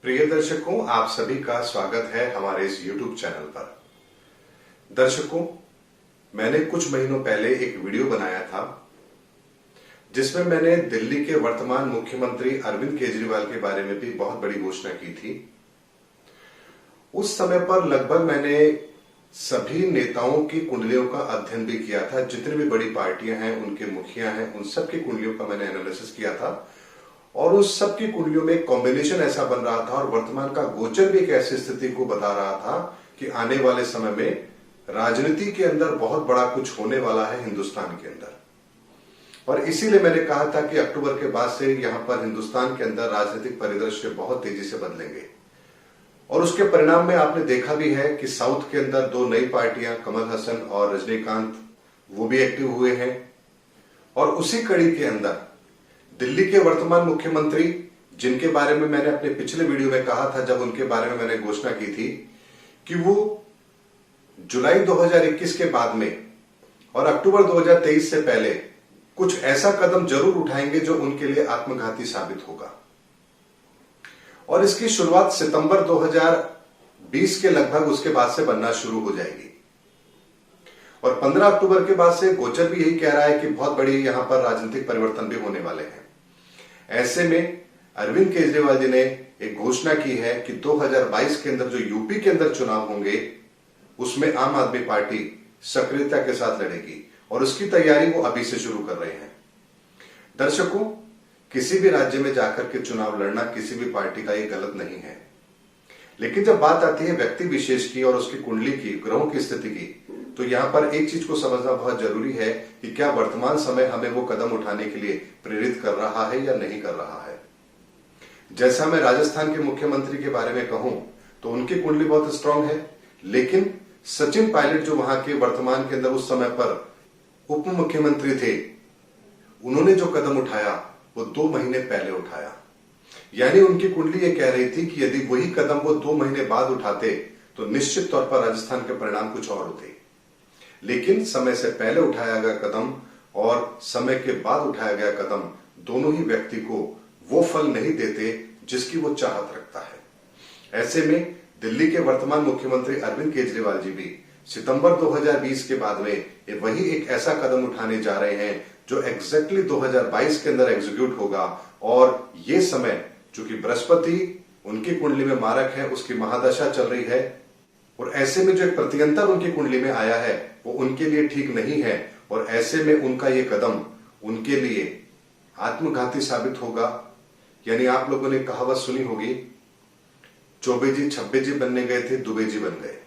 प्रिय दर्शकों, आप सभी का स्वागत है हमारे इस YouTube चैनल पर। दर्शकों, मैंने कुछ महीनों पहले एक वीडियो बनाया था जिसमें मैंने दिल्ली के वर्तमान मुख्यमंत्री अरविंद केजरीवाल के बारे में भी बहुत बड़ी घोषणा की थी। उस समय पर लगभग मैंने सभी नेताओं की कुंडलियों का अध्ययन भी किया था। जितनी भी बड़ी पार्टियां हैं, उनके मुखिया हैं, उन सब की कुंडलियों का मैंने एनालिसिस किया था और उस सब की कुंडलियों में एक कॉम्बिनेशन ऐसा बन रहा था और वर्तमान का गोचर भी एक ऐसी स्थिति को बता रहा था कि आने वाले समय में राजनीति के अंदर बहुत बड़ा कुछ होने वाला है हिंदुस्तान के अंदर। और इसीलिए मैंने कहा था कि अक्टूबर के बाद से यहां पर हिंदुस्तान के अंदर राजनीतिक परिदृश्य बहुत तेजी से बदलेंगे। और उसके परिणाम में आपने देखा भी है कि साउथ के अंदर दो नई पार्टियां, कमल हसन और रजनीकांत, वो भी एक्टिव हुए हैं। और उसी कड़ी के अंदर दिल्ली के वर्तमान मुख्यमंत्री, जिनके बारे में मैंने अपने पिछले वीडियो में कहा था, जब उनके बारे में मैंने घोषणा की थी कि वो जुलाई 2021 के बाद में और अक्टूबर 2023 से पहले कुछ ऐसा कदम जरूर उठाएंगे जो उनके लिए आत्मघाती साबित होगा। और इसकी शुरुआत सितंबर 2020 के लगभग उसके बाद से बनना शुरू हो जाएगी। और 15 अक्टूबर के बाद से गोचर भी यही कह रहा है कि बहुत बड़ी यहां पर राजनीतिक परिवर्तन भी होने वाले हैं। ऐसे में अरविंद केजरीवाल जी ने एक घोषणा की है कि 2022 के अंदर जो यूपी के अंदर चुनाव होंगे उसमें आम आदमी पार्टी सक्रियता के साथ लड़ेगी और उसकी तैयारी वो अभी से शुरू कर रहे हैं। दर्शकों, किसी भी राज्य में जाकर के चुनाव लड़ना किसी भी पार्टी का ये गलत नहीं है, लेकिन जब बात आती है व्यक्ति विशेष की और उसकी कुंडली की, ग्रहों की स्थिति की, तो यहां पर एक चीज को समझना बहुत जरूरी है कि क्या वर्तमान समय हमें वो कदम उठाने के लिए प्रेरित कर रहा है या नहीं कर रहा है। जैसा मैं राजस्थान के मुख्यमंत्री के बारे में कहूं तो उनकी कुंडली बहुत स्ट्रांग है, लेकिन सचिन पायलट जो वहां के वर्तमान के अंदर उस समय पर उप मुख्यमंत्री थे, उन्होंने जो कदम उठाया वो 2 महीने पहले उठाया। यानी उनकी कुंडली ये कह रही थी कि यदि वही कदम वो 2 महीने बाद उठाते तो निश्चित तौर पर राजस्थान के परिणाम कुछ और होते। लेकिन समय से पहले उठाया गया कदम और समय के बाद उठाया गया कदम दोनों ही व्यक्ति को वो फल नहीं देते जिसकी वो चाहत रखता है। ऐसे में दिल्ली के वर्तमान मुख्यमंत्री अरविंद केजरीवाल जी भी सितंबर 2020 के बाद में वही एक ऐसा कदम उठाने जा रहे हैं जो एग्जैक्टली 2022 के अंदर एग्जीक्यूट होगा। और ये समय, चूंकि बृहस्पति उनकी कुंडली में मारक है, उसकी महादशा चल रही है, और ऐसे में जो एक प्रत्यंतर उनकी कुंडली में आया है वो उनके लिए ठीक नहीं है। और ऐसे में उनका ये कदम उनके लिए आत्मघाती साबित होगा। यानी आप लोगों ने कहावत सुनी होगी, चौबे जी छब्बे जी बनने गए थे, दुबे जी बन गए।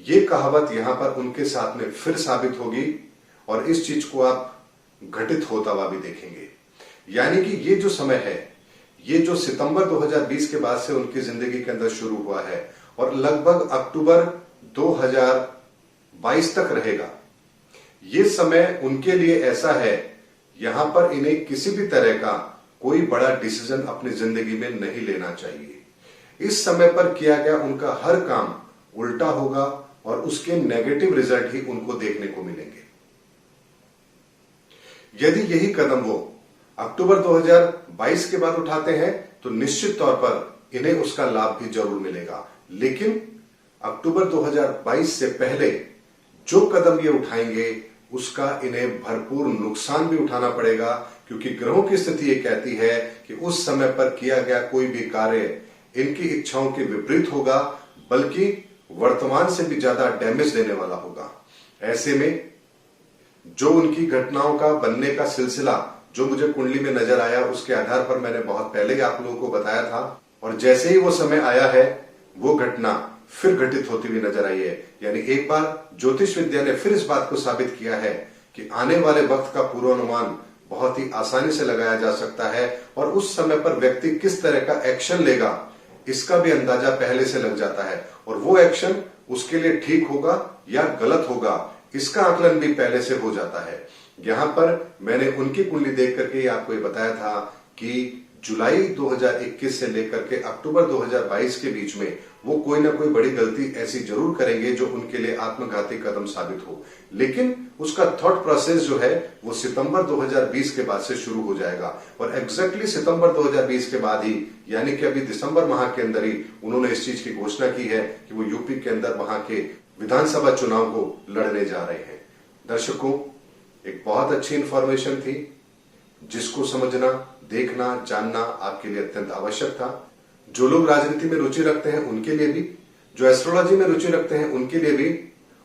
ये कहावत यहां पर उनके साथ में फिर साबित होगी और इस चीज को आप घटित होता हुआ भी देखेंगे। यानी कि ये जो समय है, ये जो सितंबर 2020 के बाद से उनकी जिंदगी के अंदर शुरू हुआ है और लगभग अक्टूबर 2022 तक रहेगा, ये समय उनके लिए ऐसा है, यहां पर इन्हें किसी भी तरह का कोई बड़ा डिसीजन अपनी जिंदगी में नहीं लेना चाहिए। इस समय पर किया गया उनका हर काम उल्टा होगा और उसके नेगेटिव रिजल्ट ही उनको देखने को मिलेंगे। यदि यही कदम वो अक्टूबर 2022 के बाद उठाते हैं तो निश्चित तौर पर इन्हें उसका लाभ भी जरूर मिलेगा। लेकिन अक्टूबर 2022 से पहले जो कदम ये उठाएंगे उसका इन्हें भरपूर नुकसान भी उठाना पड़ेगा, क्योंकि ग्रहों की स्थिति ये कहती है कि उस समय पर किया गया कोई भी कार्य इनकी इच्छाओं के विपरीत होगा, बल्कि वर्तमान से भी ज्यादा डैमेज देने वाला होगा। ऐसे में जो उनकी घटनाओं का बनने का सिलसिला जो मुझे कुंडली में नजर आया, उसके आधार पर मैंने बहुत पहले ही आप लोगों को बताया था, और जैसे ही वो समय आया है वो घटना फिर घटित होती हुई नजर आई है। यानी एक बार ज्योतिष विद्या ने फिर इस बात को साबित किया है कि आने वाले वक्त का पूर्वानुमान बहुत ही आसानी से लगाया जा सकता है और उस समय पर व्यक्ति किस तरह का एक्शन लेगा इसका भी अंदाजा पहले से लग जाता है, और वो एक्शन उसके लिए ठीक होगा या गलत होगा इसका आकलन भी पहले से हो जाता है। यहां पर मैंने उनकी कुंडली देख करके आपको ये बताया था कि जुलाई 2021 से लेकर के अक्टूबर 2022 के बीच में वो कोई ना कोई बड़ी गलती ऐसी जरूर करेंगे जो उनके लिए आत्मघाती कदम साबित हो, लेकिन उसका थॉट प्रोसेस जो है वो सितंबर 2020 के बाद से शुरू हो जाएगा। और एग्जैक्टली सितंबर 2020 के बाद ही, यानी कि अभी दिसंबर माह के अंदर ही उन्होंने इस चीज की घोषणा की है कि वो यूपी के अंदर वहां के विधानसभा चुनाव को लड़ने जा रहे हैं। दर्शकों, एक बहुत अच्छी इंफॉर्मेशन थी जिसको समझना, देखना, जानना आपके लिए अत्यंत आवश्यक था। जो लोग राजनीति में रुचि रखते हैं उनके लिए भी, जो एस्ट्रोलॉजी में रुचि रखते हैं उनके लिए भी,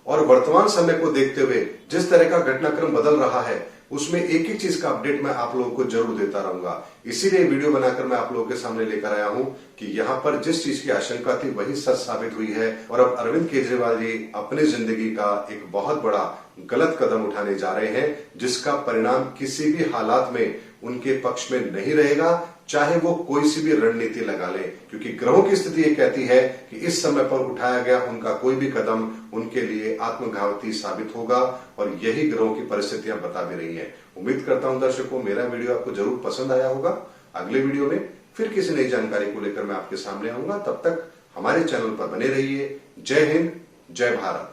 और वर्तमान समय को देखते हुए जिस तरह का घटनाक्रम बदल रहा है उसमें एक ही चीज का अपडेट मैं आप लोगों को जरूर देता रहूंगा। इसीलिए वीडियो बनाकर मैं आप लोगों के सामने लेकर आया हूं कि यहां पर जिस चीज की आशंका थी वही सच साबित हुई है। और अब अरविंद केजरीवाल जी अपनी जिंदगी का एक बहुत बड़ा गलत कदम उठाने जा रहे हैं, जिसका परिणाम किसी भी हालात में उनके पक्ष में नहीं रहेगा, चाहे वो कोई सी भी रणनीति लगा ले, क्योंकि ग्रहों की स्थिति ये कहती है कि इस समय पर उठाया गया उनका कोई भी कदम उनके लिए आत्मघाती साबित होगा, और यही ग्रहों की परिस्थितियां बता भी रही हैं। उम्मीद करता हूं दर्शकों मेरा वीडियो आपको जरूर पसंद आया होगा। अगले वीडियो में फिर किसी नई जानकारी को लेकर मैं आपके सामने आऊंगा। तब तक हमारे चैनल पर बने रहिए। जय हिंद, जय भारत।